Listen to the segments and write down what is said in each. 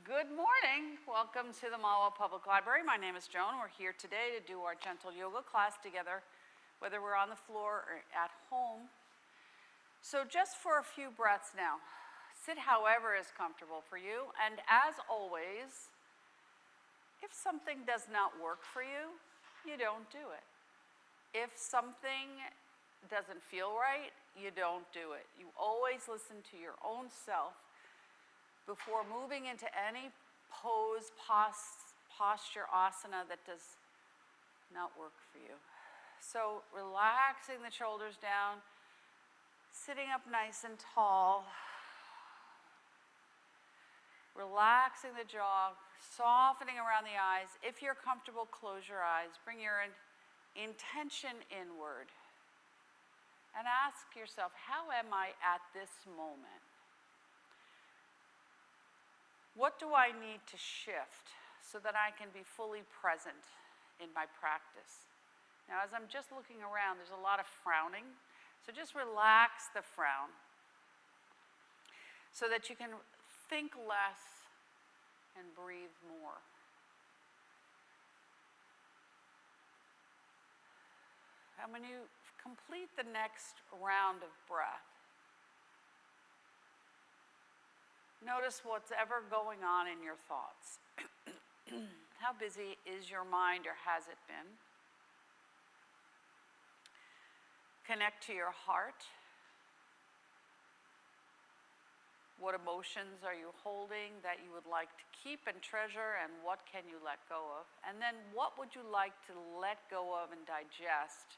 Good morning. Welcome to the Mahwah Public Library. My name is Joan. We're here today to do our gentle yoga class together, whether we're on the floor or at home. So just for a few breaths now, sit however is comfortable for you. And as always, if something does not work for you, you don't do it. If something doesn't feel right, you don't do it. You always listen to your own self before moving into any pose, posture, asana that does not work for you. So relaxing the shoulders down, sitting up nice and tall, relaxing the jaw, softening around the eyes. If you're comfortable, close your eyes. Bring your intention inward and ask yourself, how am I at this moment? What do I need to shift so that I can be fully present in my practice? Now, as I'm just looking around, there's a lot of frowning. So just relax the frown so that you can think less and breathe more. And when you complete the next round of breath, notice what's ever going on in your thoughts. How busy is your mind or has it been? Connect to your heart. What emotions are you holding that you would like to keep and treasure, and what can you let go of? And then what would you like to let go of and digest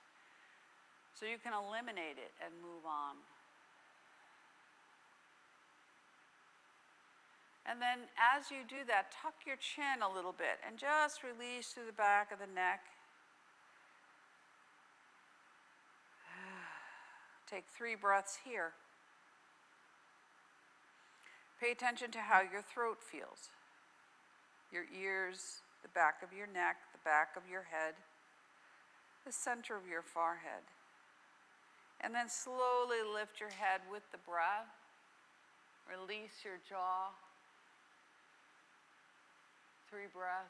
so you can eliminate it and move on? And then as you do that, tuck your chin a little bit and just release through the back of the neck. Take 3 breaths here. Pay attention to how your throat feels. Your ears, the back of your neck, the back of your head, the center of your forehead. And then slowly lift your head with the breath. Release your jaw. 3 breaths.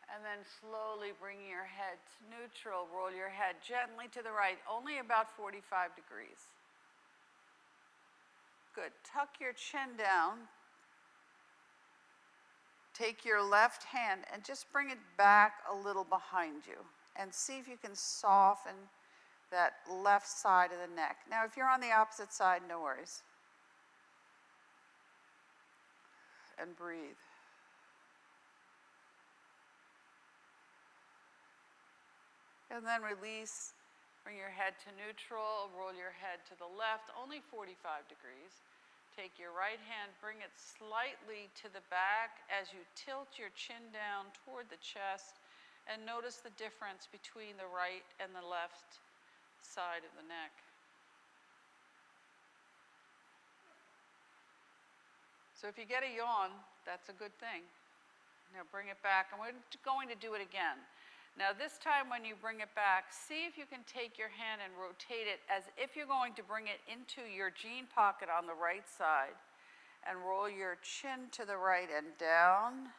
And then slowly bring your head to neutral. Roll your head gently to the right, only about 45 degrees. Good. Tuck your chin down. Take your left hand and just bring it back a little behind you. And see if you can soften that left side of the neck. Now, if you're on the opposite side, no worries. And breathe. And then release, bring your head to neutral, roll your head to the left, only 45 degrees. Take your right hand, bring it slightly to the back as you tilt your chin down toward the chest, and notice the difference between the right and the left side of the neck. So if you get a yawn, that's a good thing. Now bring it back, and we're going to do it again. Now this time when you bring it back, see if you can take your hand and rotate it as if you're going to bring it into your jean pocket on the right side, and roll your chin to the right and down,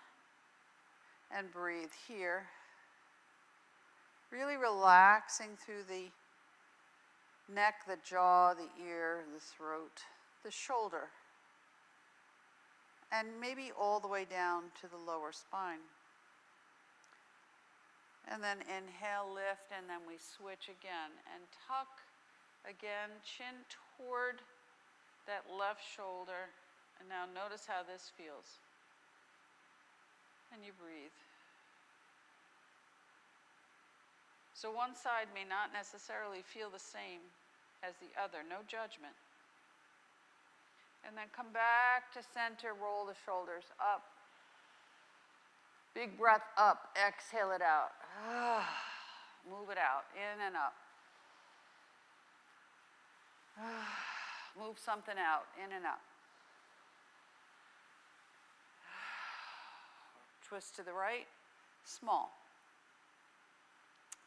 and breathe here. Really relaxing through the neck, the jaw, the ear, the throat, the shoulder, and maybe all the way down to the lower spine. And then inhale, lift, and then we switch again. And tuck again, chin toward that left shoulder. And now notice how this feels. And you breathe. So one side may not necessarily feel the same as the other, no judgment. And then come back to center, roll the shoulders up. Big breath up, exhale it out. Move it out, in and up. Move something out, in and up. Twist to the right, small.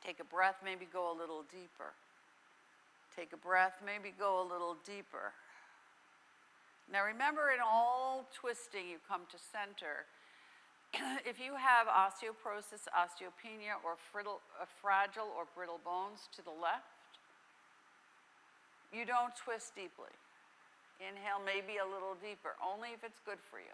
Take a breath, maybe go a little deeper. Take a breath, maybe go a little deeper. Now remember, in all twisting, you come to center. If you have osteoporosis, osteopenia, or fragile or brittle bones to the left, you don't twist deeply. Inhale maybe a little deeper, only if it's good for you.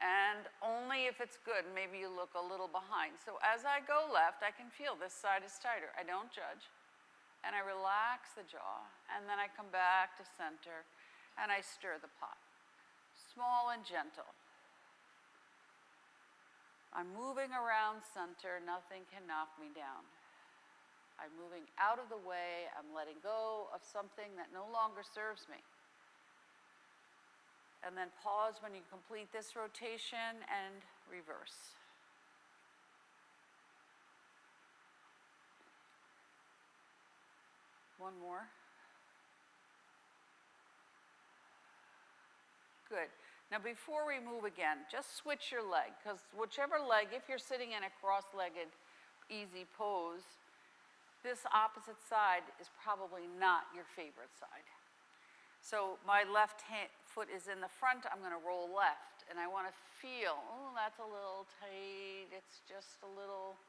And only if it's good, maybe you look a little behind. So as I go left, I can feel this side is tighter. I don't judge. And I relax the jaw, and then I come back to center, and I stir the pot. Small and gentle. I'm moving around center, nothing can knock me down. I'm moving out of the way, I'm letting go of something that no longer serves me. And then pause when you complete this rotation and reverse. One more. Good. Now before we move again, just switch your leg, because whichever leg, if you're sitting in a cross-legged, easy pose, this opposite side is probably not your favorite side. So my left foot is in the front, I'm going to roll left, and I want to feel, oh, that's a little tight, it's just a little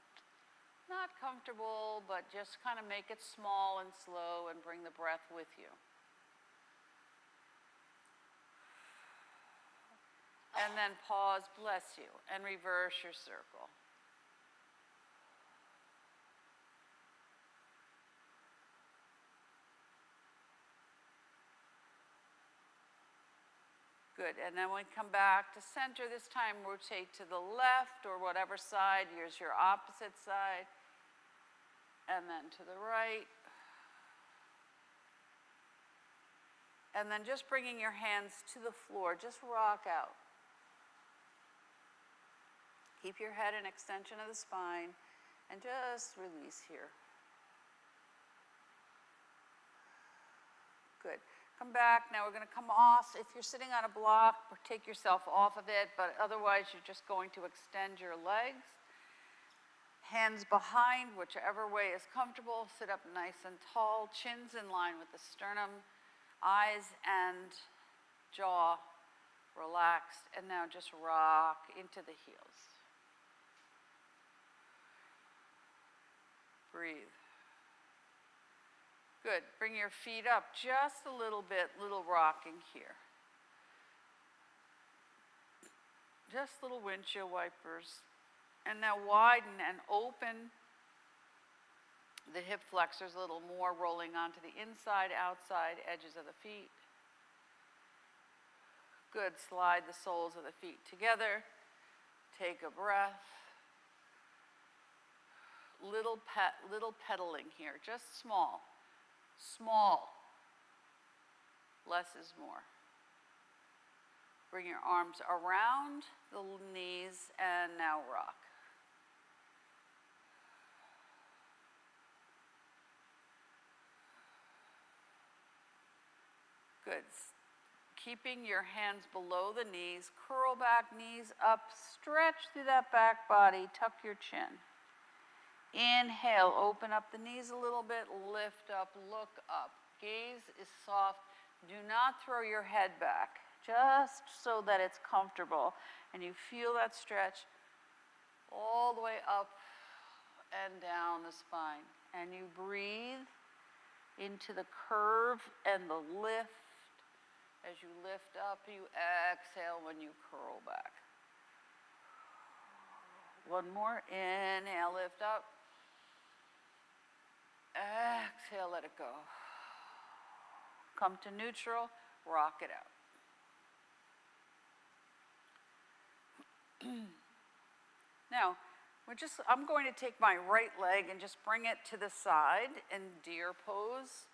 not comfortable, but just kind of make it small and slow and bring the breath with you. And then pause, bless you, and reverse your circle. Good, and then when we come back to center, this time rotate to the left or whatever side, here's your opposite side, and then to the right. And then just bringing your hands to the floor, just rock out. Keep your head in extension of the spine, and just release here. Good. Come back. Now we're going to come off. If you're sitting on a block, take yourself off of it, but otherwise you're just going to extend your legs. Hands behind, whichever way is comfortable. Sit up nice and tall. Chins in line with the sternum. Eyes and jaw relaxed. And now just rock into the heels. Breathe. Good. Bring your feet up just a little bit, little rocking here. Just little windshield wipers. And now widen and open the hip flexors a little more, rolling onto the inside, outside edges of the feet. Good. Slide the soles of the feet together. Take a breath. Little pedaling here, just small. Small. Less is more. Bring your arms around the knees and now rock. Good. Keeping your hands below the knees, curl back, knees up, stretch through that back body, tuck your chin. Inhale, open up the knees a little bit, lift up, look up. Gaze is soft. Do not throw your head back, just so that it's comfortable. And you feel that stretch all the way up and down the spine. And you breathe into the curve and the lift. As you lift up, you exhale when you curl back. One more. Inhale, lift up. Exhale, let it go. Come to neutral, rock it out. Now, I'm going to take my right leg and just bring it to the side in deer pose.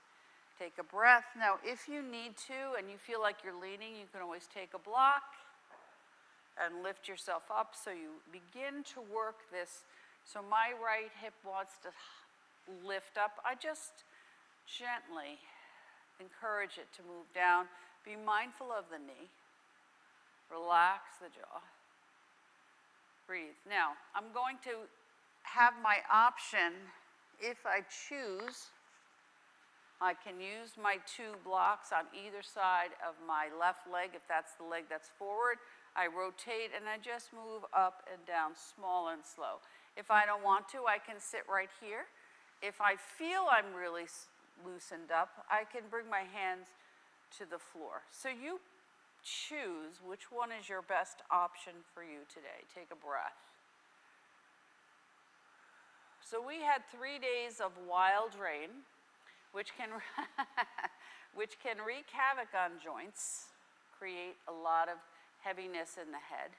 Take a breath. Now, if you need to and you feel like you're leaning, you can always take a block and lift yourself up. So you begin to work this. So my right hip wants to lift up. I just gently encourage it to move down. Be mindful of the knee. Relax the jaw. Breathe. Now, I'm going to have my option, if I choose, I can use my 2 blocks on either side of my left leg, if that's the leg that's forward. I rotate and I just move up and down, small and slow. If I don't want to, I can sit right here. If I feel I'm really loosened up, I can bring my hands to the floor. So you choose which one is your best option for you today. Take a breath. So we had 3 days of wild rain, which can wreak havoc on joints, create a lot of heaviness in the head.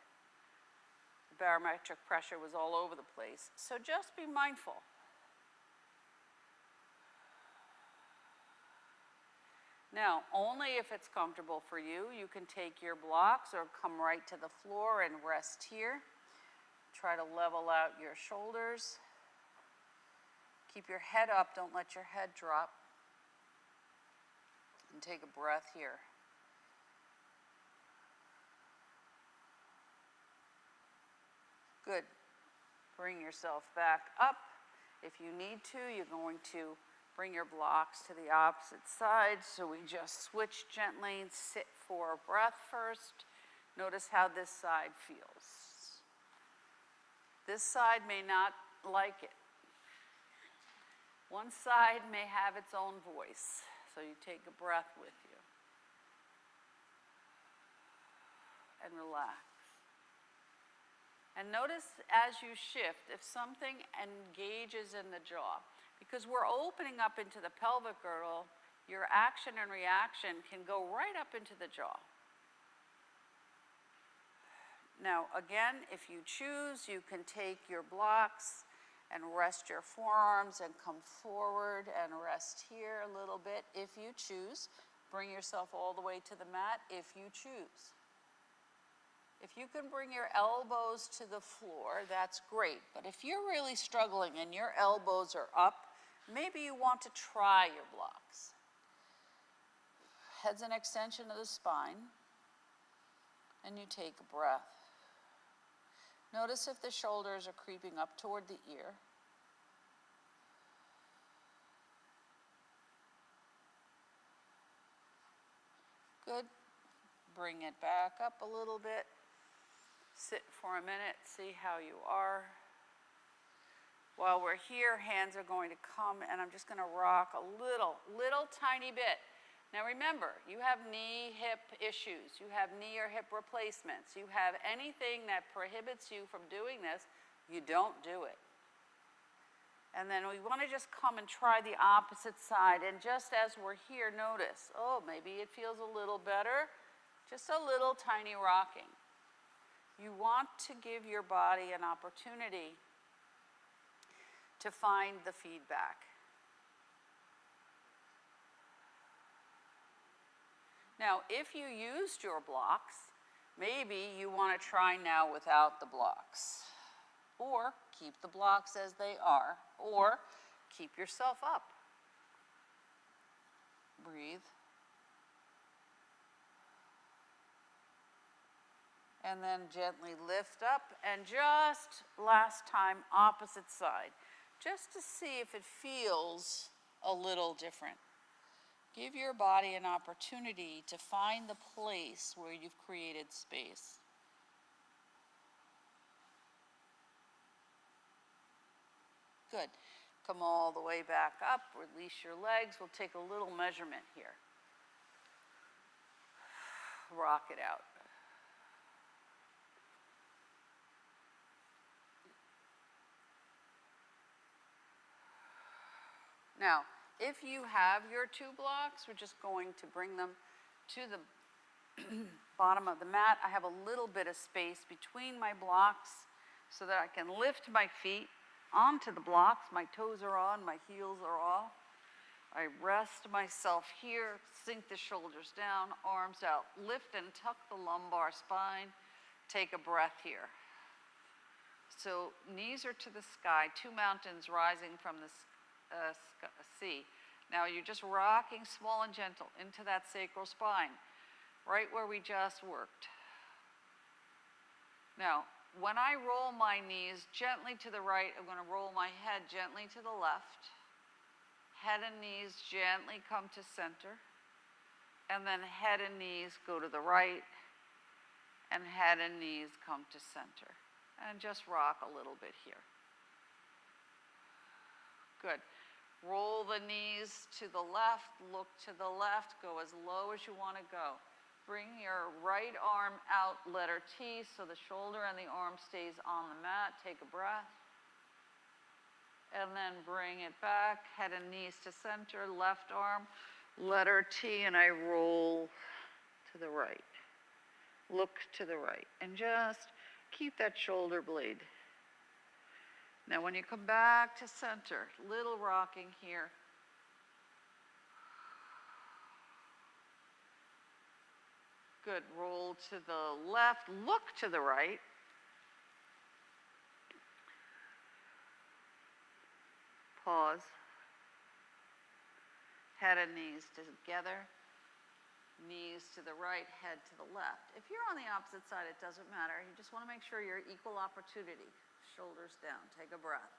The barometric pressure was all over the place. So just be mindful. Now, only if it's comfortable for you, you can take your blocks or come right to the floor and rest here. Try to level out your shoulders. Keep your head up, don't let your head drop. And take a breath here. Good. Bring yourself back up. If you need to, you're going to bring your blocks to the opposite side. So we just switch gently and sit for a breath first. Notice how this side feels. This side may not like it. One side may have its own voice. So you take a breath with you. And relax. And notice as you shift, if something engages in the jaw, because we're opening up into the pelvic girdle, your action and reaction can go right up into the jaw. Now, again, if you choose, you can take your blocks and rest your forearms and come forward and rest here a little bit if you choose. Bring yourself all the way to the mat if you choose. If you can bring your elbows to the floor, that's great. But if you're really struggling and your elbows are up, maybe you want to try your blocks. Head's an extension of the spine, and you take a breath. Notice if the shoulders are creeping up toward the ear. Good. Bring it back up a little bit. Sit for a minute, see how you are. While we're here, hands are going to come, and I'm just going to rock a little tiny bit. Now remember, you have knee, hip issues. You have knee or hip replacements. You have anything that prohibits you from doing this, you don't do it. And then we want to just come and try the opposite side. And just as we're here, notice, oh, maybe it feels a little better. Just a little tiny rocking. You want to give your body an opportunity to find the feedback. Now, if you used your blocks, maybe you want to try now without the blocks. Or keep the blocks as they are. Or keep yourself up. Breathe. And then gently lift up, and just last time, opposite side, just to see if it feels a little different. Give your body an opportunity to find the place where you've created space. Good. Come all the way back up, release your legs. We'll take a little measurement here. Rock it out. Now, if you have your 2 blocks, we're just going to bring them to the bottom of the mat. I have a little bit of space between my blocks so that I can lift my feet onto the blocks. My toes are on, my heels are off. I rest myself here, sink the shoulders down, arms out, lift and tuck the lumbar spine. Take a breath here. So knees are to the sky, 2 mountains rising from the sea. Now you're just rocking small and gentle into that sacral spine, right where we just worked. Now, when I roll my knees gently to the right, I'm going to roll my head gently to the left. Head and knees gently come to center. And then head and knees go to the right. And head and knees come to center. And just rock a little bit here. Good. Roll the knees to the left, look to the left, go as low as you want to go. Bring your right arm out, letter T, so the shoulder and the arm stays on the mat. Take a breath. And then bring it back, head and knees to center, left arm, letter T, and I roll to the right. Look to the right, and just keep that shoulder blade. Now when you come back to center, little rocking here. Good, roll to the left, look to the right. Pause. Head and knees together. Knees to the right, head to the left. If you're on the opposite side, it doesn't matter. You just want to make sure you're equal opportunity. Shoulders down, take a breath.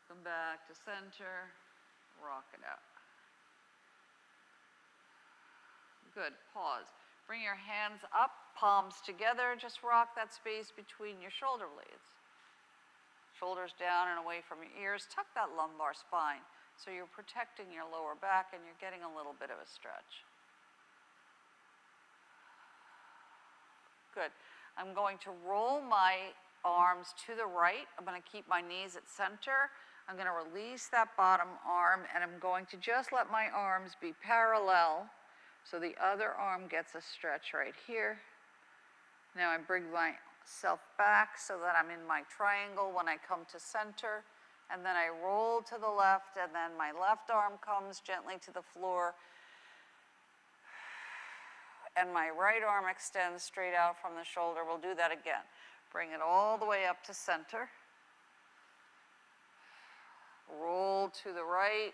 Come back to center, rock it out. Good, pause. Bring your hands up, palms together, just rock that space between your shoulder blades. Shoulders down and away from your ears, tuck that lumbar spine so you're protecting your lower back and you're getting a little bit of a stretch. Good. I'm going to roll my arms to the right. I'm going to keep my knees at center. I'm going to release that bottom arm, and I'm going to just let my arms be parallel so the other arm gets a stretch right here. Now I bring myself back so that I'm in my triangle when I come to center, and then I roll to the left, and then my left arm comes gently to the floor, and my right arm extends straight out from the shoulder. We'll do that again. Bring it all the way up to center. Roll to the right.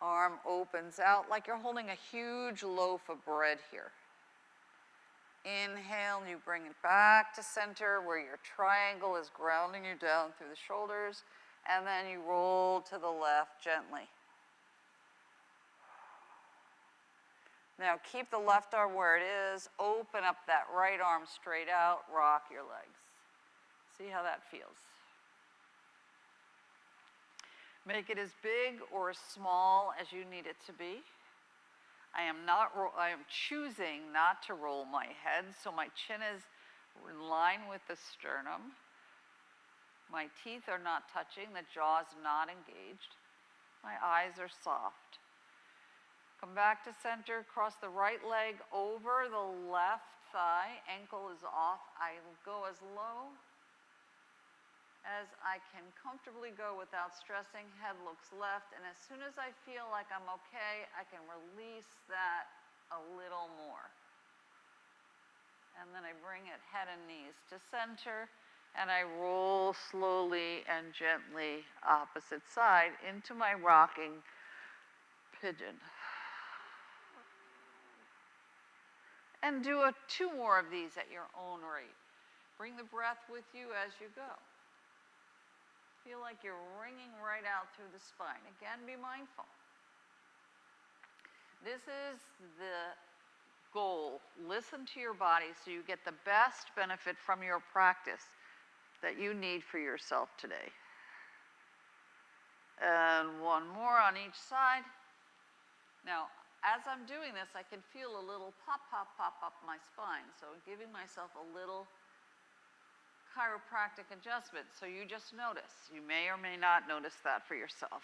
Arm opens out like you're holding a huge loaf of bread here. Inhale, you bring it back to center where your triangle is grounding you down through the shoulders, and then you roll to the left gently. Now keep the left arm where it is, open up that right arm straight out, rock your legs. See how that feels. Make it as big or as small as you need it to be. I am choosing not to roll my head, so my chin is in line with the sternum. My teeth are not touching, the jaw is not engaged. My eyes are soft. Come back to center, cross the right leg over the left thigh, ankle is off. I go as low as I can comfortably go without stressing. Head looks left, and as soon as I feel like I'm okay, I can release that a little more. And then I bring it head and knees to center, and I roll slowly and gently opposite side into my rocking pigeon. And do 2 more of these at your own rate. Bring the breath with you as you go. Feel like you're ringing right out through the spine. Again, be mindful. This is the goal. Listen to your body so you get the best benefit from your practice that you need for yourself today. And 1 more on each side. Now, as I'm doing this, I can feel a little pop, pop, pop up my spine. So giving myself a little chiropractic adjustment. So you just notice. You may or may not notice that for yourself.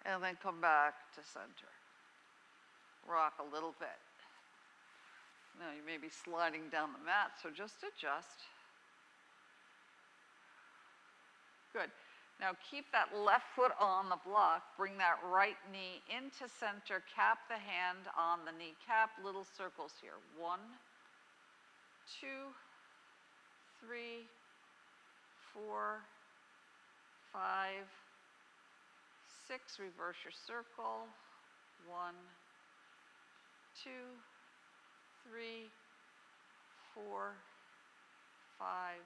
And then come back to center. Rock a little bit. Now you may be sliding down the mat, so just adjust. Good. Now keep that left foot on the block. Bring that right knee into center. Cap the hand on the kneecap. Little circles here. 1, 2, 3, 4, 5, 6. Reverse your circle. 1, 2, 3, 4, 5,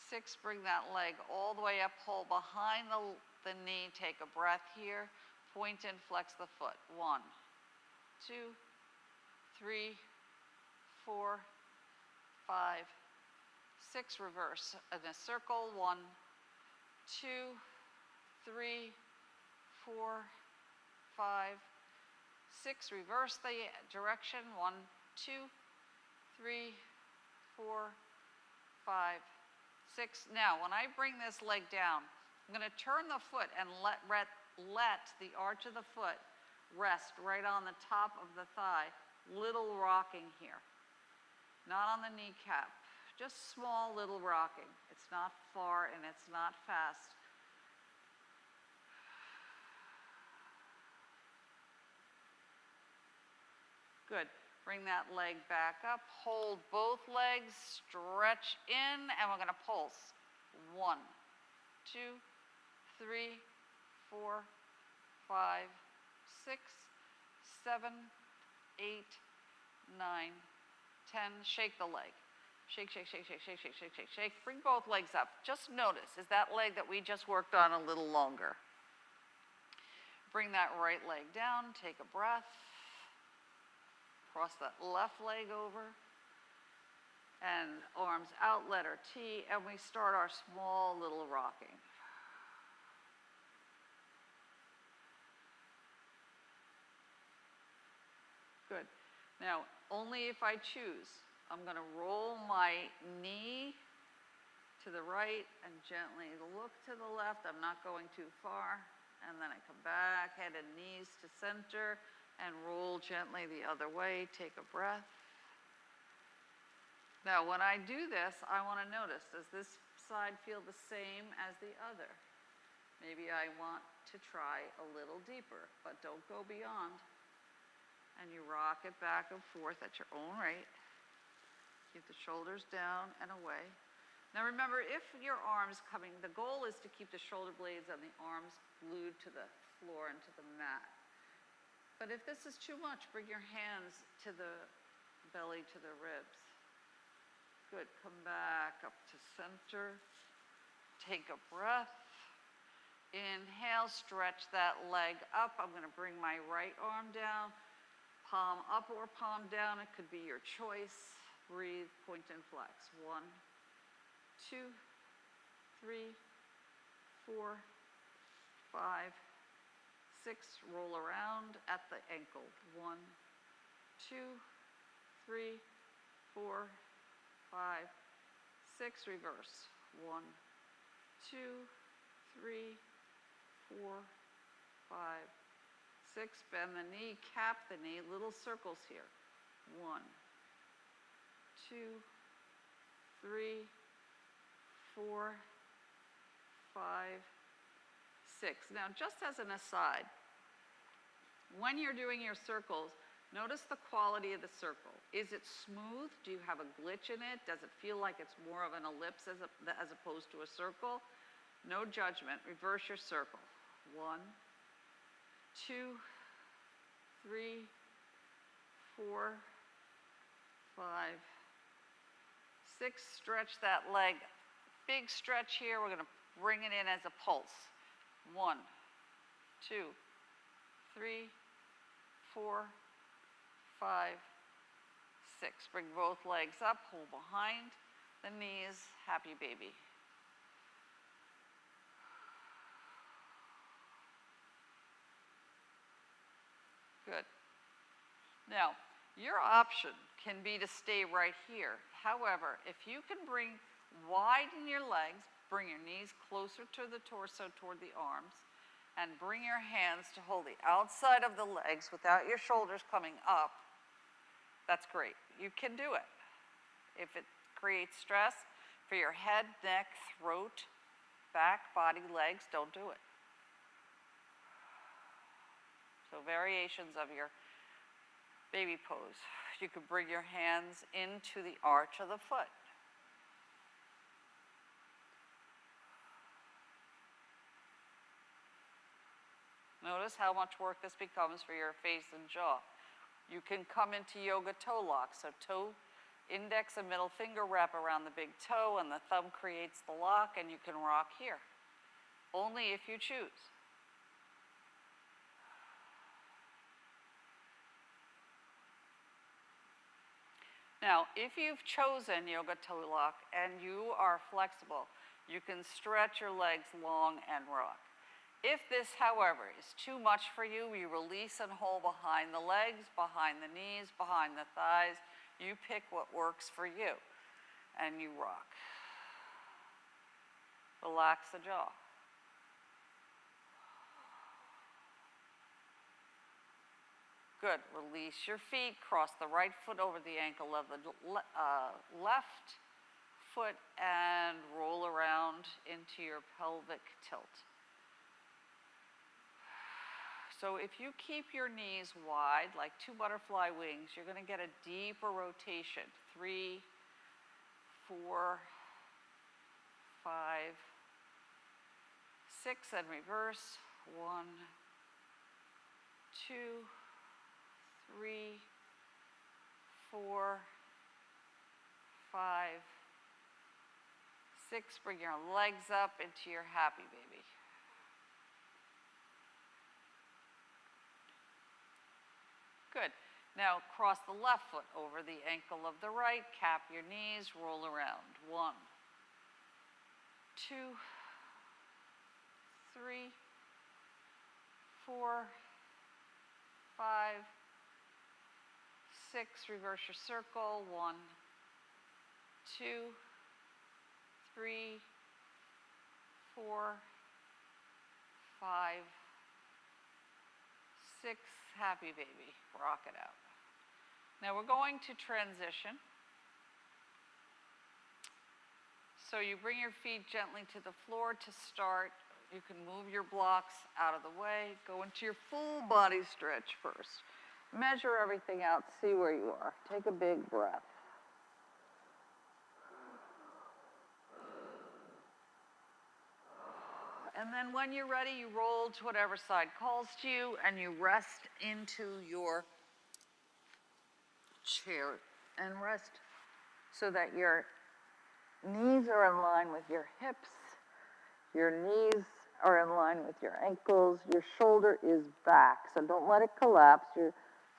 6. Bring that leg all the way up, pull behind the knee, take a breath here. Point and flex the foot. 1, 2, 3, 4, 5, 6. Reverse in a circle. 1, 2, 3, 4, 5, 6. Reverse the direction. 1, 2, 3, 4, 5, 6. Now, when I bring this leg down, I'm going to turn the foot and let the arch of the foot rest right on the top of the thigh. Little rocking here. Not on the kneecap. Just small little rocking. It's not far and it's not fast. Good. Bring that leg back up. Hold both legs. Stretch in, and we're going to pulse. 1, 2, 3, 4, 5, 6, 7, 8, 9, 10. Shake the leg. Shake, shake, shake, shake, shake, shake, shake, shake, shake. Bring both legs up. Just notice, is that leg that we just worked on a little longer? Bring that right leg down. Take a breath. Cross that left leg over. And arms out, letter T, and we start our small little rocking. Good. Now, only if I choose, I'm going to roll my knee to the right and gently look to the left. I'm not going too far. And then I come back, head and knees to center, and roll gently the other way. Take a breath. Now, when I do this, I want to notice, does this side feel the same as the other? Maybe I want to try a little deeper, but don't go beyond. And you rock it back and forth at your own rate. Keep the shoulders down and away. Now remember, if your arm's coming, the goal is to keep the shoulder blades and the arms glued to the floor and to the mat. But if this is too much, bring your hands to the belly, to the ribs. Good. Come back up to center. Take a breath. Inhale, stretch that leg up. I'm going to bring my right arm down. Palm up or palm down. It could be your choice. Breathe, point and flex. 1, 2, 3, 4, 5, 6. Roll around at the ankle. 1, 2, 3, 4, 5, 6. Reverse. 1, 2, 3, 4, 5, 6. Bend the knee, cap the knee. Little circles here. 1, 2, 3, 4, 5, 6. Now, just as an aside, when you're doing your circles, notice the quality of the circle. Is it smooth? Do you have a glitch in it? Does it feel like it's more of an ellipse as opposed to a circle? No judgment. Reverse your circle. 1, 2, 3, 4, 5, 6. Stretch that leg. Big stretch here. We're going to bring it in as a pulse. 1, 2, 3, 4, 5, 6. Bring both legs up. Hold behind the knees. Happy baby. Good. Now, your option can be to stay right here. However, if you can widen your legs, bring your knees closer to the torso toward the arms, and bring your hands to hold the outside of the legs without your shoulders coming up, that's great. You can do it. If it creates stress for your head, neck, throat, back, body, legs, don't do it. So variations of your baby pose. You could bring your hands into the arch of the foot. Notice how much work this becomes for your face and jaw. You can come into yoga toe lock. So toe Index and middle finger wrap around the big toe, and the thumb creates the lock, and you can rock here. Only if you choose. Now, if you've chosen yoga toe lock and you are flexible, you can stretch your legs long and rock. If this, however, is too much for you, you release and hold behind the legs, behind the knees, behind the thighs. You pick what works for you, and you rock. Relax the jaw. Good. Release your feet. Cross the right foot over the ankle of the left foot and roll around into your pelvic tilt. So if you keep your knees wide, like two butterfly wings, you're going to get a deeper rotation. 3, 4, 5, 6, and reverse. 1, 2, 3, 4, 5, 6. Bring your legs up into your happy baby. Good. Now cross the left foot over the ankle of the right, cap your knees, roll around. 1, 2, 3, 4, 5, 6. Reverse your circle. 1, 2, 3, 4, 5, 6. Happy baby. Rock it out. Now we're going to transition. So you bring your feet gently to the floor to start. You can move your blocks out of the way. Go into your full body stretch first. Measure everything out. See where you are. Take a big breath. And then when you're ready, you roll to whatever side calls to you, and you rest into your chair and rest so that your knees are in line with your hips, your knees are in line with your ankles, your shoulder is back, so don't let it collapse. Your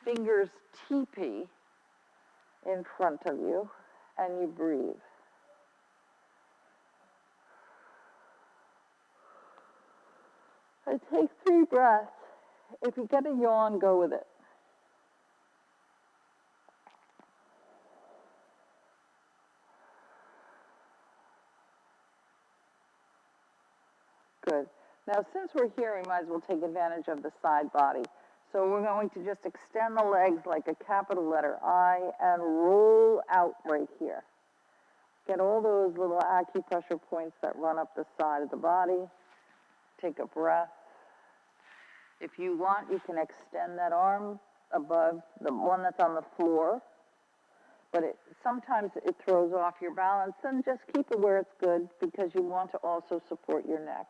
fingers teepee in front of you, and you breathe. And take 3 breaths. If you get a yawn, go with it. Good. Now, since we're here, we might as well take advantage of the side body. So we're going to just extend the legs like a capital letter I and roll out right here. Get all those little acupressure points that run up the side of the body. Take a breath. If you want, you can extend that arm above the one that's on the floor. But sometimes it throws off your balance. Then just keep it where it's good because you want to also support your neck.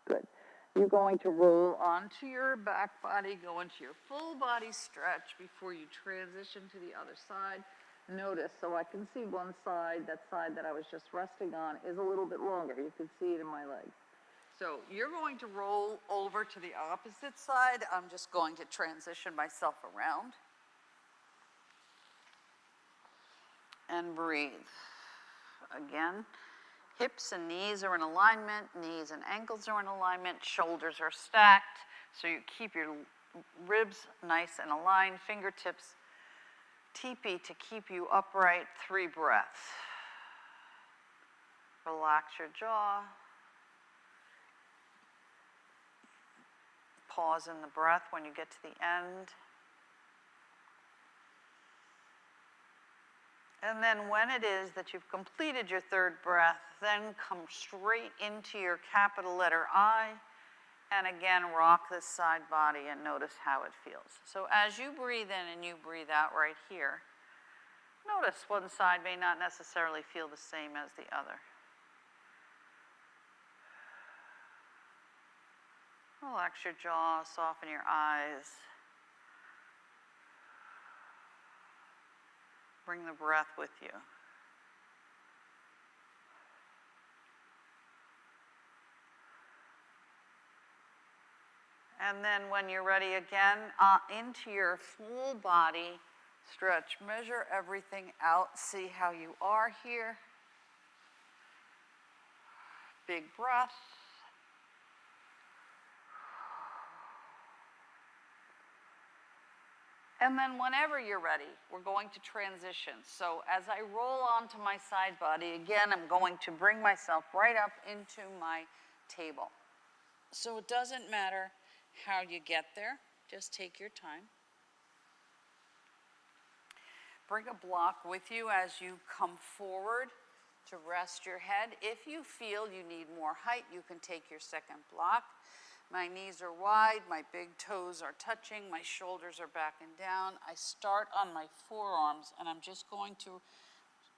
Good. You're going to roll onto your back body, go into your full body stretch before you transition to the other side. Notice, so I can see one side, that side that I was just resting on is a little bit longer. You can see it in my legs. So you're going to roll over to the opposite side. I'm just going to transition myself around. And breathe. Again, hips and knees are in alignment, knees and ankles are in alignment, shoulders are stacked, so you keep your ribs nice and aligned, fingertips teepee to keep you upright. 3 breaths. Relax your jaw. Pause in the breath when you get to the end. And then when it is that you've completed your 3rd breath, then come straight into your capital letter I, and again rock this side body and notice how it feels. So as you breathe in and you breathe out right here, notice one side may not necessarily feel the same as the other. Relax your jaw, soften your eyes. Bring the breath with you. And then when you're ready again, into your full body stretch. Measure everything out. See how you are here. Big breath. And then whenever you're ready, we're going to transition. So as I roll onto my side body, again, I'm going to bring myself right up into my table. So it doesn't matter how you get there, just take your time. Bring a block with you as you come forward to rest your head. If you feel you need more height, you can take your second block. My knees are wide, my big toes are touching, my shoulders are back and down. I start on my forearms and I'm just going to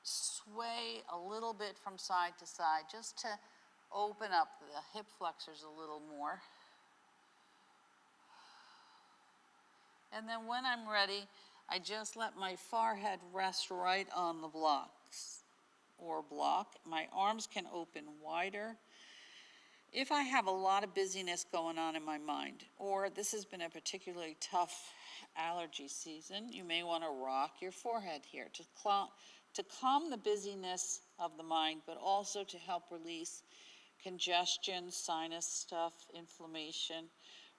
sway a little bit from side to side just to open up the hip flexors a little more. And then when I'm ready, I just let my forehead rest right on the blocks or block. My arms can open wider. If I have a lot of busyness going on in my mind, or this has been a particularly tough allergy season, you may want to rock your forehead here to calm the busyness of the mind, but also to help release congestion, sinus stuff, inflammation.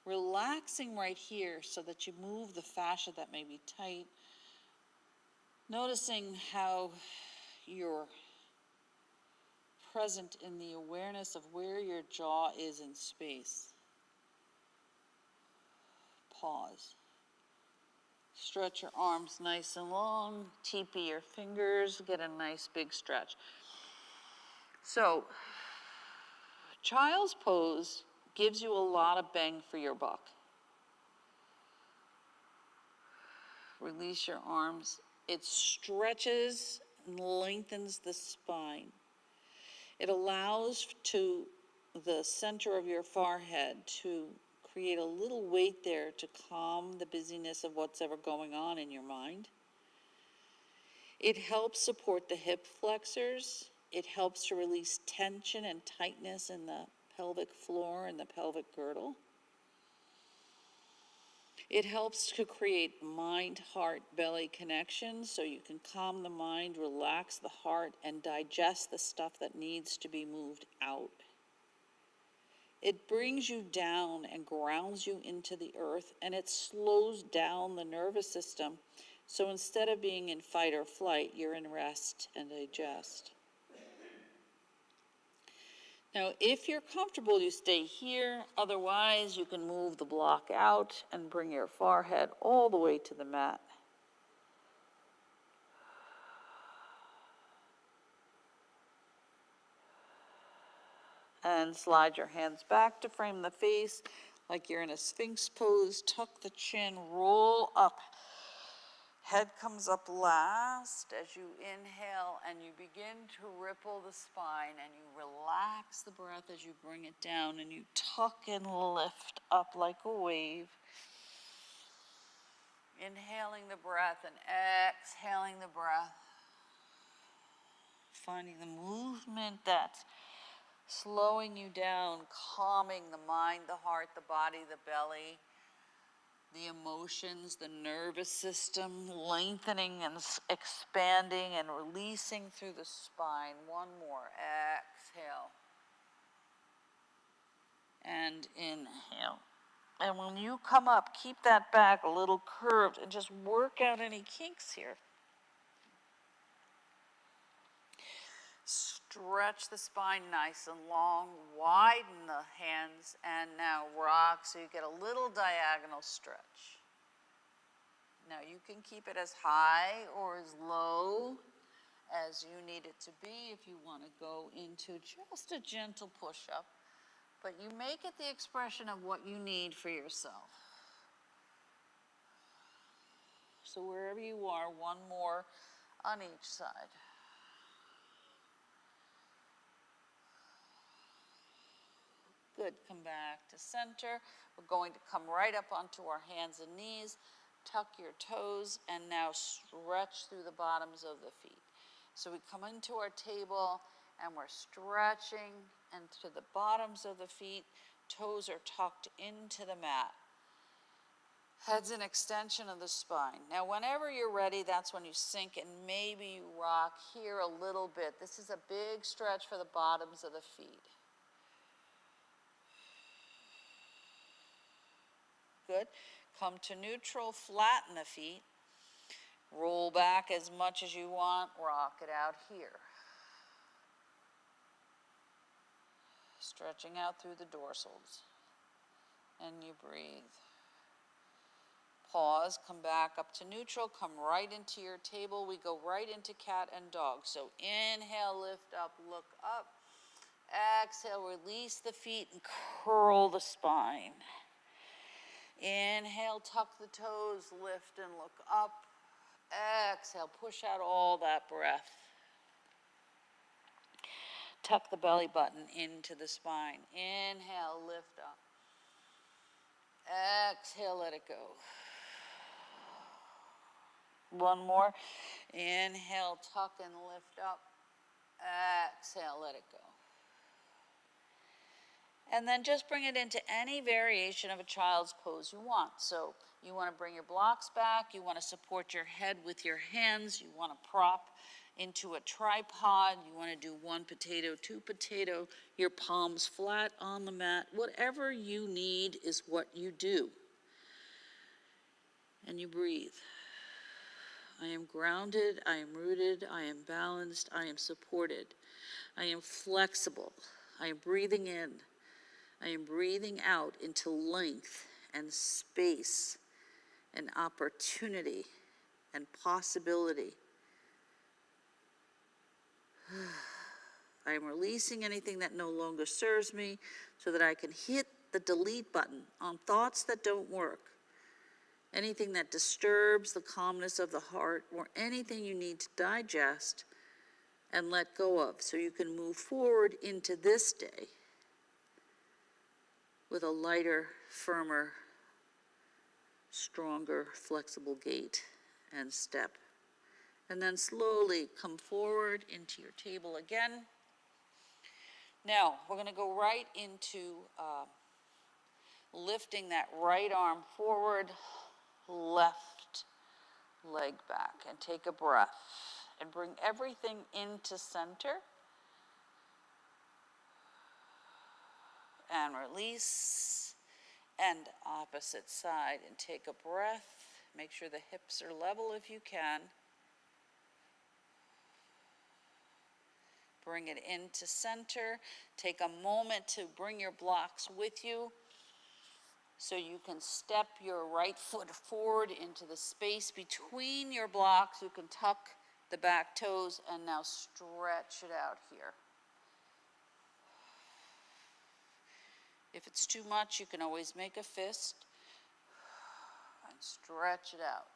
Relaxing right here so that you move the fascia that may be tight. Noticing how you're present in the awareness of where your jaw is in space. Pause. Stretch your arms nice and long. Teepee your fingers. Get a nice big stretch. So, child's pose gives you a lot of bang for your buck. Release your arms. It stretches and lengthens the spine. It allows to the center of your forehead to create a little weight there to calm the busyness of what's ever going on in your mind. It helps support the hip flexors. It helps to release tension and tightness in the pelvic floor and the pelvic girdle. It helps to create mind, heart, belly connections so you can calm the mind, relax the heart, and digest the stuff that needs to be moved out. It brings you down and grounds you into the earth, and it slows down the nervous system. So instead of being in fight or flight, you're in rest and digest. Now, if you're comfortable, you stay here. Otherwise, you can move the block out and bring your forehead all the way to the mat. And slide your hands back to frame the face like you're in a Sphinx pose. Tuck the chin, roll up. Head comes up last as you inhale and you begin to ripple the spine and you relax the breath as you bring it down and you tuck and lift up like a wave. Inhaling the breath and exhaling the breath. Finding the movement that's slowing you down, calming the mind, the heart, the body, the belly, the emotions, the nervous system, lengthening and expanding and releasing through the spine. One more. Exhale. And inhale. And when you come up, keep that back a little curved and just work out any kinks here. Stretch the spine nice and long, widen the hands, and now rock so you get a little diagonal stretch. Now you can keep it as high or as low as you need it to be if you want to go into just a gentle push-up, but you make it the expression of what you need for yourself. So wherever you are, one more on each side. Good, come back to center. We're going to come right up onto our hands and knees, tuck your toes, and now stretch through the bottoms of the feet. So we come into our table and we're stretching into the bottoms of the feet. Toes are tucked into the mat. Head's an extension of the spine. Now, whenever you're ready, that's when you sink and maybe you rock here a little bit. This is a big stretch for the bottoms of the feet. Good. Come to neutral, flatten the feet. Roll back as much as you want, rock it out here. Stretching out through the dorsals. And you breathe. Pause, come back up to neutral, come right into your table. We go right into cat and dog. So inhale, lift up, look up. Exhale, release the feet and curl the spine. Inhale, tuck the toes, lift and look up. Exhale, push out all that breath. Tuck the belly button into the spine. Inhale, lift up. Exhale, let it go. One more. Inhale, tuck and lift up. Exhale, let it go. And then just bring it into any variation of a child's pose you want. So you want to bring your blocks back. You want to support your head with your hands. You want to prop into a tripod. You want to do one potato, two potato, your palms flat on the mat. Whatever you need is what you do. And you breathe. I am grounded, I am rooted, I am balanced, I am supported. I am flexible. I am breathing in. I am breathing out into length and space and opportunity and possibility. I am releasing anything that no longer serves me so that I can hit the delete button on thoughts that don't work. Anything that disturbs the calmness of the heart, or anything you need to digest and let go of so you can move forward into this day with a lighter, firmer, stronger, flexible gait and step. And then slowly come forward into your table again. Now, we're going to go right into lifting that right arm forward, left leg back, and take a breath and bring everything into center and release, and opposite side, and take a breath. Make sure the hips are level if you can. Bring it into center. Take a moment to bring your blocks with you so you can step your right foot forward into the space between your blocks. You can tuck the back toes and now stretch it out here. If it's too much, you can always make a fist and stretch it out.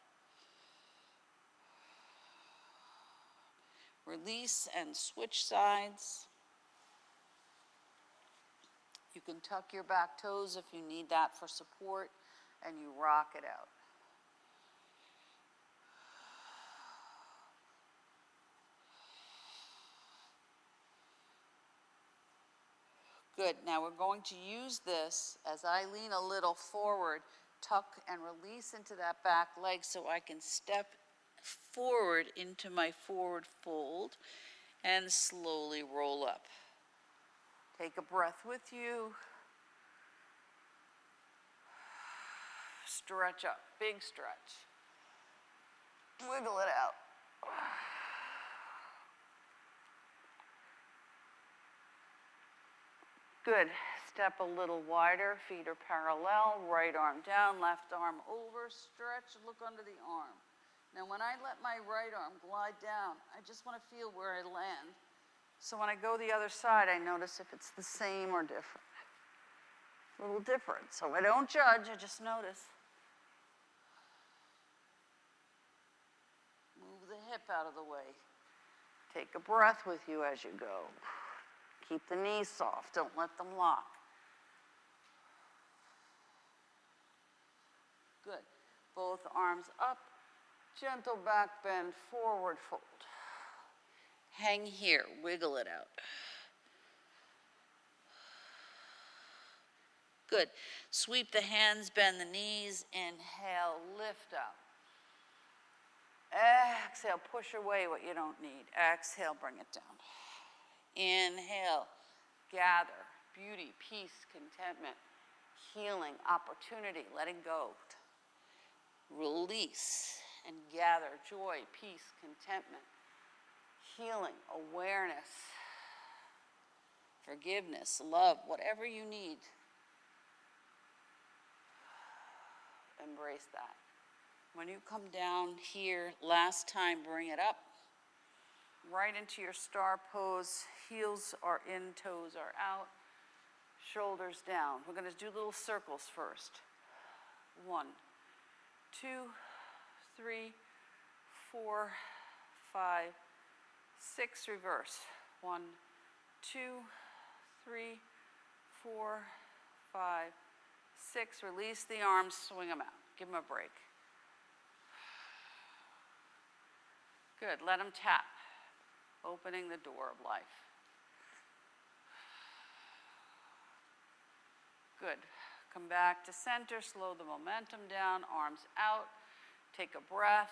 Release and switch sides. You can tuck your back toes if you need that for support, and you rock it out. Good, now we're going to use this as I lean a little forward, tuck and release into that back leg so I can step forward into my forward fold and slowly roll up. Take a breath with you. Stretch up, big stretch. Wiggle it out. Good. Step a little wider, feet are parallel, right arm down, left arm over, stretch, look under the arm. Now when I let my right arm glide down, I just want to feel where I land. So when I go the other side, I notice if it's the same or different. A little different, so I don't judge, I just notice. Move the hip out of the way. Take a breath with you as you go. Keep the knees soft, don't let them lock. Both arms up, gentle back bend, forward fold. Hang here, wiggle it out. Good. Sweep the hands, bend the knees, inhale, lift up. Exhale, push away what you don't need. Exhale, bring it down. Inhale, gather, beauty, peace, contentment, healing, opportunity, letting go. Release and gather joy, peace, contentment, healing, awareness, forgiveness, love, whatever you need. Embrace that. When you come down here, last time, bring it up. Right into your star pose. Heels are in, toes are out. Shoulders down. We're going to do little circles first. 1, 2, 3, 4, 5, 6. Reverse. 1, 2, 3, 4, 5, 6. Release the arms, swing them out. Give them a break. Good. Let them tap. Opening the door of life. Good. Come back to center. Slow the momentum down. Arms out. Take a breath.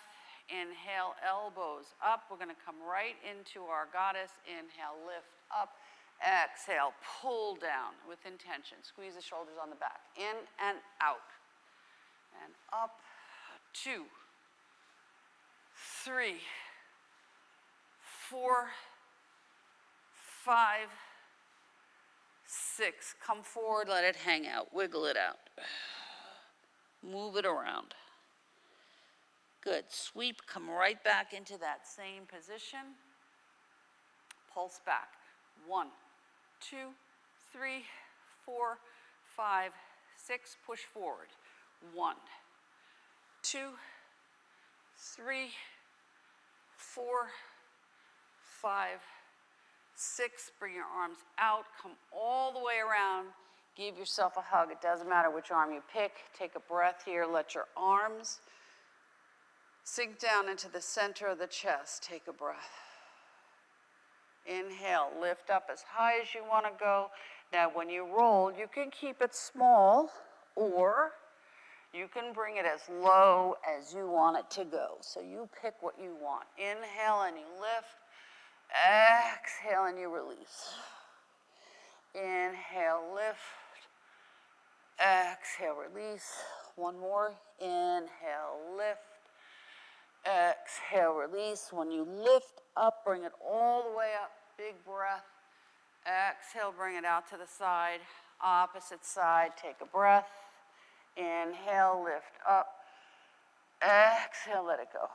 Inhale, elbows up. We're going to come right into our goddess. Inhale, lift up. Exhale, pull down with intention. Squeeze the shoulders on the back. In and out. And up. 2, 3, 4, 5, 6. Come forward, let it hang out. Wiggle it out. Move it around. Good. Sweep, come right back into that same position. Pulse back. 1, 2, 3, 4, 5, 6. Push forward. 1, 2, 3, 4, 5, 6. Bring your arms out. Come all the way around. Give yourself a hug. It doesn't matter which arm you pick. Take a breath here. Let your arms sink down into the center of the chest. Take a breath. Inhale. Lift up as high as you want to go. Now, when you roll, you can keep it small, or you can bring it as low as you want it to go. So you pick what you want. Inhale and you lift. Exhale and you release. Inhale, lift. Exhale, release. One more. Inhale, lift. Exhale, release. When you lift up, bring it all the way up. Big breath. Exhale, bring it out to the side. Opposite side, take a breath. Inhale, lift up. Exhale, let it go.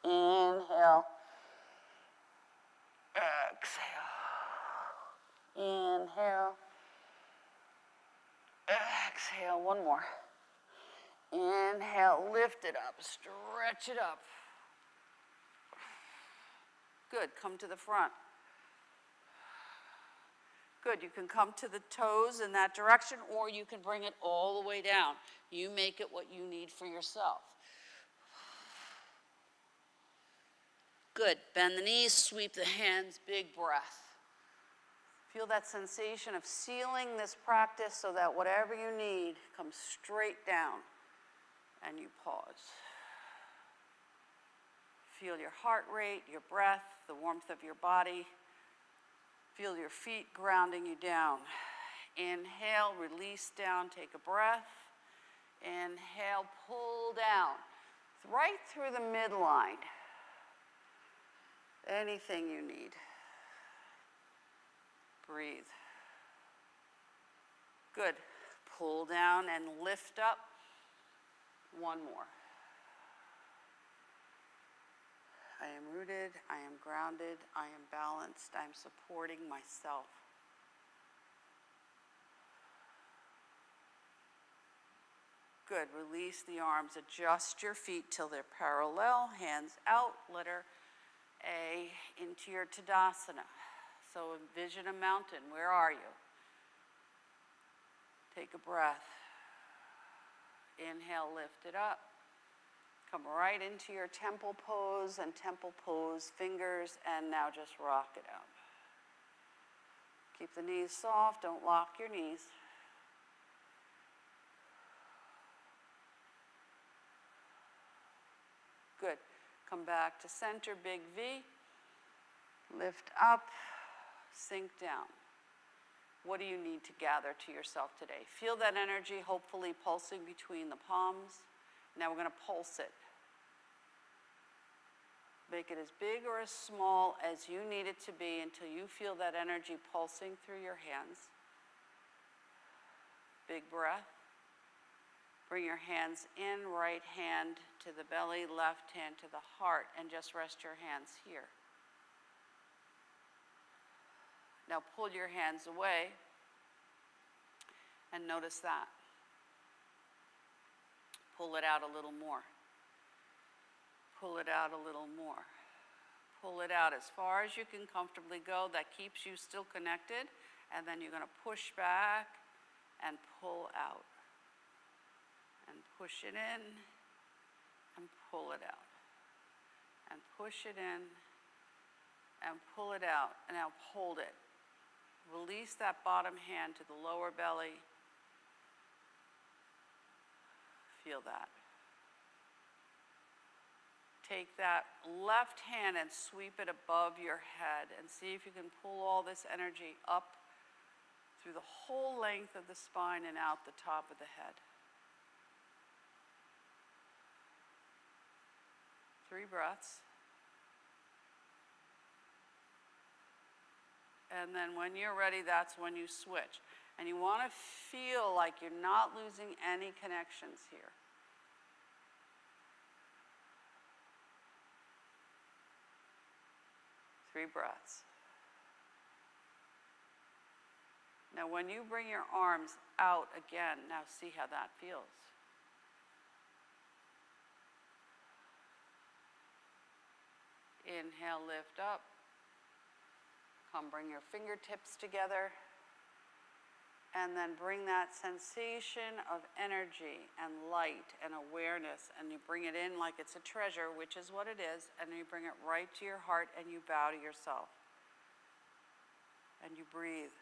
Inhale. Exhale. Inhale. Exhale. One more. Inhale. Lift it up. Stretch it up. Good. Come to the front. Good. You can come to the toes in that direction, or you can bring it all the way down. You make it what you need for yourself. Good. Bend the knees, sweep the hands, big breath. Feel that sensation of sealing this practice so that whatever you need comes straight down, and you pause. Feel your heart rate, your breath, the warmth of your body. Feel your feet grounding you down. Inhale, release down, take a breath. Inhale, pull down, right through the midline. Anything you need. Breathe. Good. Pull down and lift up. One more. I am rooted, I am grounded, I am balanced, I am supporting myself. Good. Release the arms. Adjust your feet till they're parallel. Hands out. Letter A into your Tadasana. So envision a mountain. Where are you? Take a breath. Inhale, lift it up. Come right into your temple pose and temple pose fingers, and now just rock it out. Keep the knees soft, don't lock your knees. Good. Come back to center, big V. Lift up, sink down. What do you need to gather to yourself today? Feel that energy, hopefully pulsing between the palms. Now we're going to pulse it. Make it as big or as small as you need it to be until you feel that energy pulsing through your hands. Big breath. Bring your hands in, right hand to the belly, left hand to the heart, and just rest your hands here. Now pull your hands away and notice that. Pull it out a little more. Pull it out a little more. Pull it out as far as you can comfortably go. That keeps you still connected. And then you're going to push back and pull out. And push it in and pull it out. And push it in and pull it out. And now hold it. Release that bottom hand to the lower belly. Feel that. Take that left hand and sweep it above your head and see if you can pull all this energy up through the whole length of the spine and out the top of the head. 3 breaths. And then when you're ready, that's when you switch. And you want to feel like you're not losing any connections here. Three breaths. Now when you bring your arms out again, now see how that feels. Inhale, lift up. Come bring your fingertips together. And then bring that sensation of energy and light and awareness, and you bring it in like it's a treasure, which is what it is, and you bring it right to your heart and you bow to yourself. And you breathe.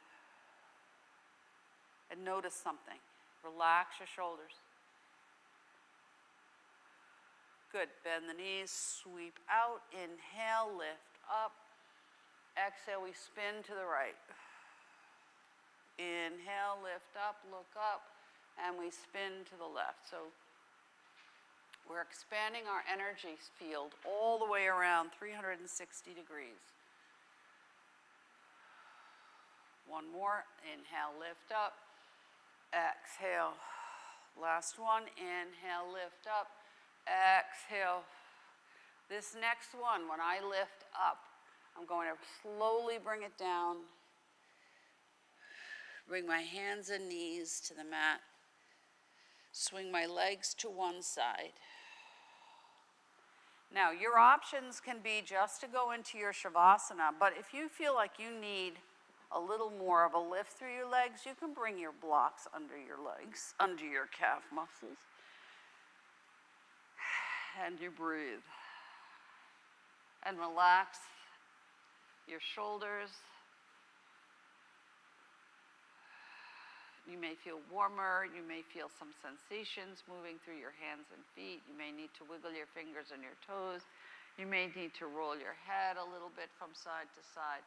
And notice something. Relax your shoulders. Good. Bend the knees, sweep out, inhale, lift up. Exhale, we spin to the right. Inhale, lift up, look up, and we spin to the left. So we're expanding our energy field all the way around 360 degrees. One more. Inhale, lift up. Exhale. Last one. Inhale, lift up. Exhale. This next one, when I lift up, I'm going to slowly bring it down. Bring my hands and knees to the mat. Swing my legs to one side. Now, your options can be just to go into your Shavasana, but if you feel like you need a little more of a lift through your legs, you can bring your blocks under your legs, under your calf muscles. And you breathe. And relax your shoulders. You may feel warmer, you may feel some sensations moving through your hands and feet. You may need to wiggle your fingers and your toes. You may need to roll your head a little bit from side to side.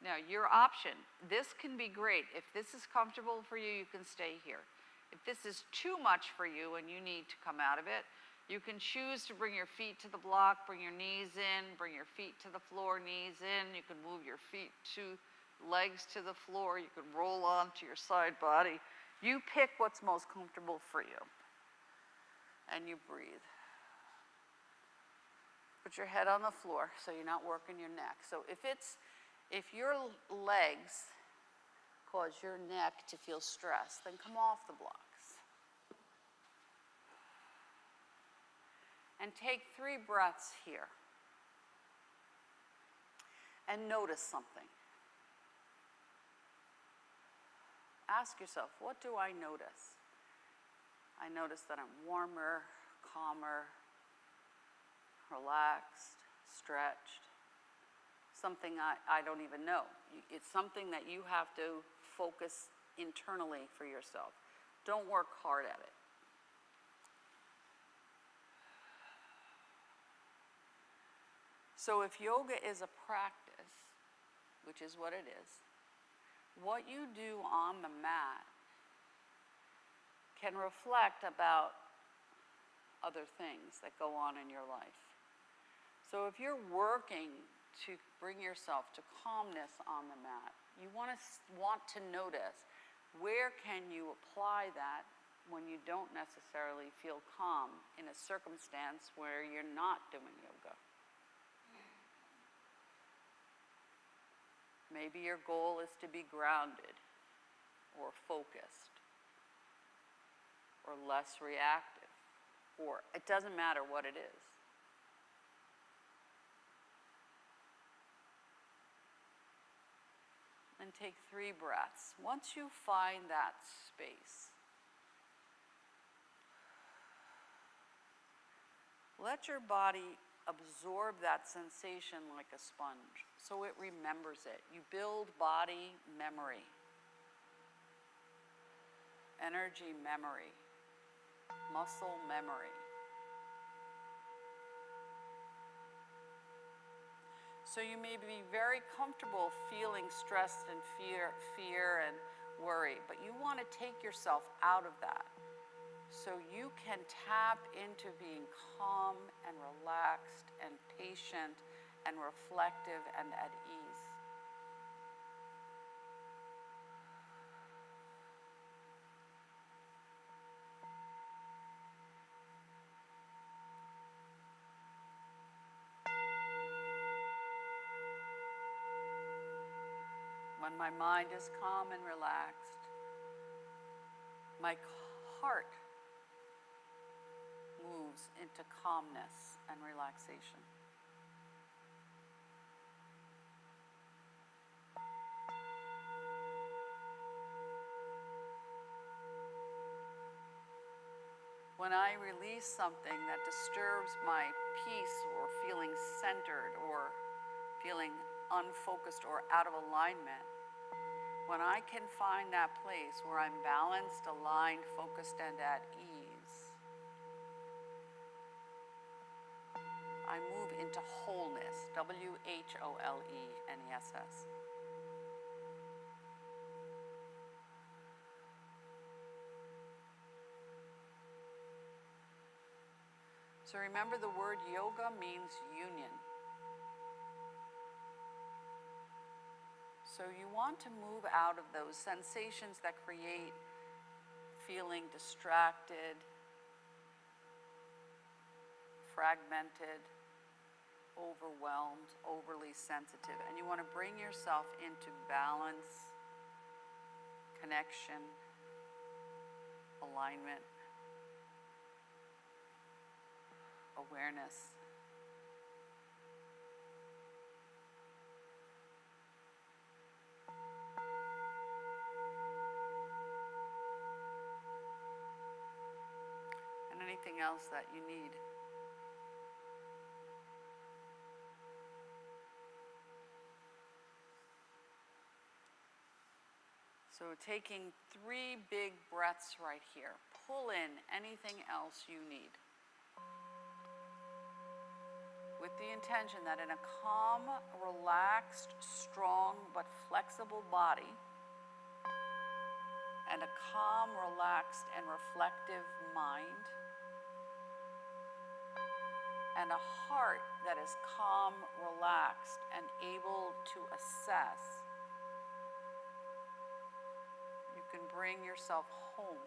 Now, your option, this can be great. If this is comfortable for you, you can stay here. If this is too much for you and you need to come out of it, you can choose to bring your feet to the block, bring your knees in, bring your feet to the floor, knees in. You can move your feet to legs to the floor. You can roll onto your side body. You pick what's most comfortable for you. And you breathe. Put your head on the floor so you're not working your neck. So if your legs cause your neck to feel stressed, then come off the blocks. And take 3 breaths here. And notice something. Ask yourself, what do I notice? I notice that I'm warmer, calmer, relaxed, stretched. Something I don't even know. It's something that you have to focus internally for yourself. Don't work hard at it. So if yoga is a practice, which is what it is, what you do on the mat can reflect about other things that go on in your life. So if you're working to bring yourself to calmness on the mat, you want to notice where can you apply that when you don't necessarily feel calm in a circumstance where you're not doing yoga. Maybe your goal is to be grounded or focused or less reactive, or it doesn't matter what it is. And take 3 breaths. Once you find that space, let your body absorb that sensation like a sponge so it remembers it. You build body memory, energy memory, muscle memory. So you may be very comfortable feeling stressed and fear and worry, but you want to take yourself out of that so you can tap into being calm and relaxed and patient and reflective and at ease. When my mind is calm and relaxed, my heart moves into calmness and relaxation. When I release something that disturbs my peace or feeling centered or feeling unfocused or out of alignment, when I can find that place where I'm balanced, aligned, focused, and at ease, I move into wholeness, WHOLENESS. So remember, the word yoga means union. So you want to move out of those sensations that create feeling distracted, fragmented, overwhelmed, overly sensitive. And you want to bring yourself into balance, connection, alignment, awareness. And anything else that you need. So taking 3 big breaths right here. Pull in anything else you need, with the intention that in a calm, relaxed, strong, but flexible body, and a calm, relaxed, and reflective mind, and a heart that is calm, relaxed, and able to assess, you can bring yourself home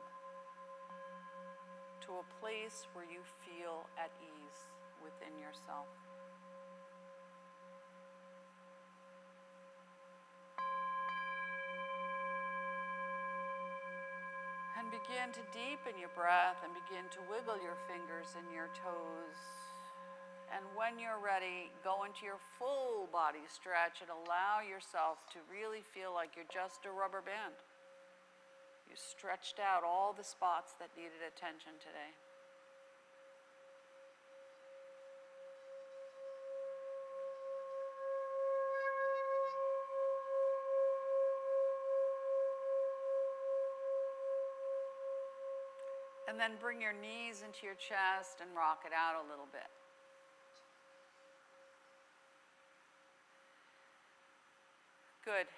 to a place where you feel at ease within yourself. And begin to deepen your breath and begin to wiggle your fingers and your toes. And when you're ready, go into your full body stretch and allow yourself to really feel like you're just a rubber band. You stretched out all the spots that needed attention today. And then bring your knees into your chest and rock it out a little bit. Good.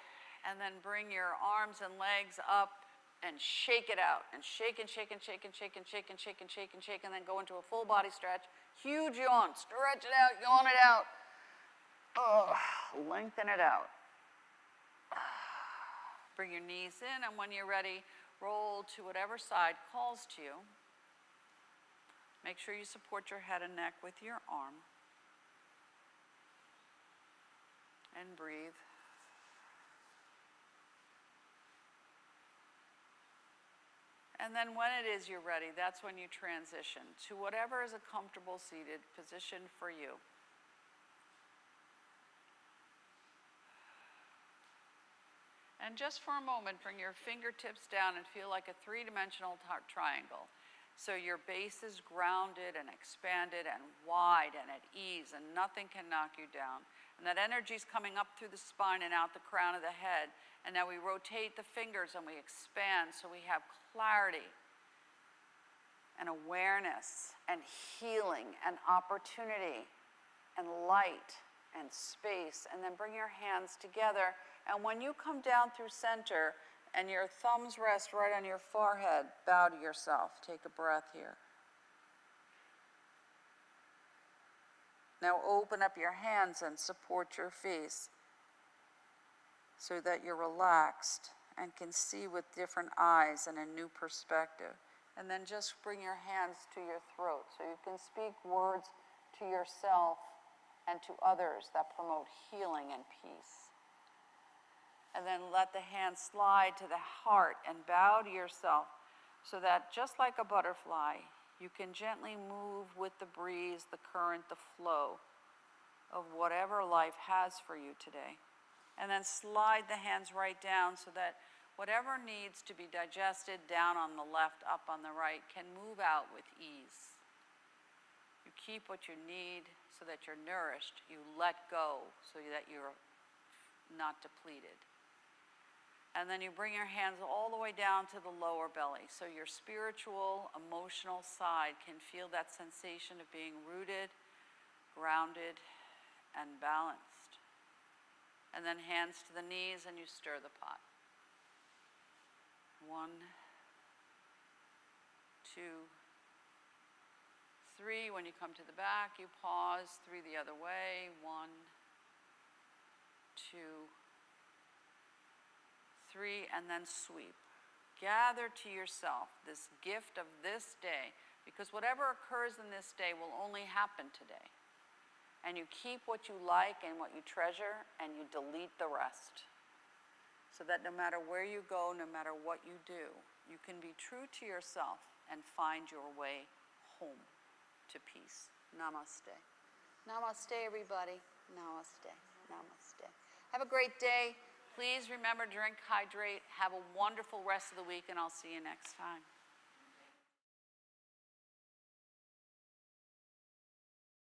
And then bring your arms and legs up and shake it out. And shake and shake and shake and shake and shake and shake and shake and shake. And then go into a full body stretch. Huge yawn. Stretch it out. Yawn it out. Oh, lengthen it out. Bring your knees in. And when you're ready, roll to whatever side calls to you. Make sure you support your head and neck with your arm. And breathe. And then when it is you're ready, that's when you transition to whatever is a comfortable seated position for you. And just for a moment, bring your fingertips down and feel like a three-dimensional triangle. So your base is grounded and expanded and wide and at ease, and nothing can knock you down. And that energy is coming up through the spine and out the crown of the head. And now we rotate the fingers and we expand so we have clarity and awareness and healing and opportunity and light and space. And then bring your hands together. And when you come down through center and your thumbs rest right on your forehead, bow to yourself. Take a breath here. Now open up your hands and support your face so that you're relaxed and can see with different eyes and a new perspective. And then just bring your hands to your throat so you can speak words to yourself and to others that promote healing and peace. And then let the hands slide to the heart and bow to yourself so that just like a butterfly, you can gently move with the breeze, the current, the flow of whatever life has for you today. And then slide the hands right down so that whatever needs to be digested down on the left, up on the right, can move out with ease. You keep what you need so that you're nourished. You let go so that you're not depleted. And then you bring your hands all the way down to the lower belly. So your spiritual, emotional side can feel that sensation of being rooted, grounded, and balanced. And then hands to the knees and you stir the pot. 1, 2, 3. When you come to the back, you pause. 3 the other way. 1, 2, 3, and then sweep. Gather to yourself this gift of this day, because whatever occurs in this day will only happen today. And you keep what you like and what you treasure, and you delete the rest. So that no matter where you go, no matter what you do, you can be true to yourself and find your way home to peace. Namaste. Namaste, everybody. Namaste. Namaste. Have a great day. Please remember, drink, hydrate. Have a wonderful rest of the week, and I'll see you next time.